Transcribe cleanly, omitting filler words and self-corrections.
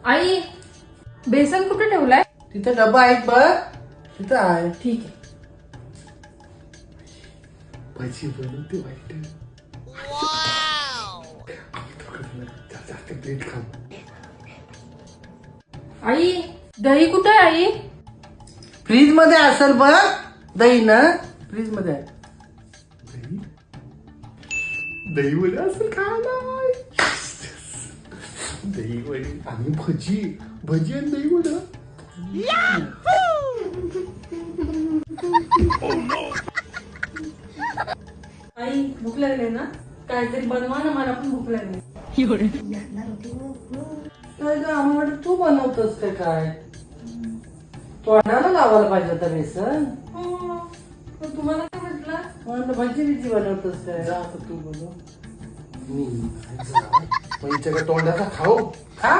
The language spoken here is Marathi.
आई, बेसन कुठे ठेवलाय? तिथे डब्बा आहे बघ, तिथं आहे. ठीक आहे. भजी बनवते वाईट. जास्त प्लेट खाऊ. आई, दही कुठे आहे आई? फ्रीज मध्ये असेल बघ दही ना, फ्रीज मध्ये आहे दही. दही वडे असेल खायला. दही वडे आणि भजी, भजी आणि दही वडे. आई, भूक लागली ना? काहीतरी बनवा ना, मला पण भूक लागली. काय ग आम्हाला तू बनवतोस का काय? तोंडाला लावायला पाहिजे होतं बेसन. पण तुम्हाला काय म्हटलं? म्हणलं भजी बिजी बनवतोस काय? राहत तू बनव. मी तोंडाचा खाऊ खा.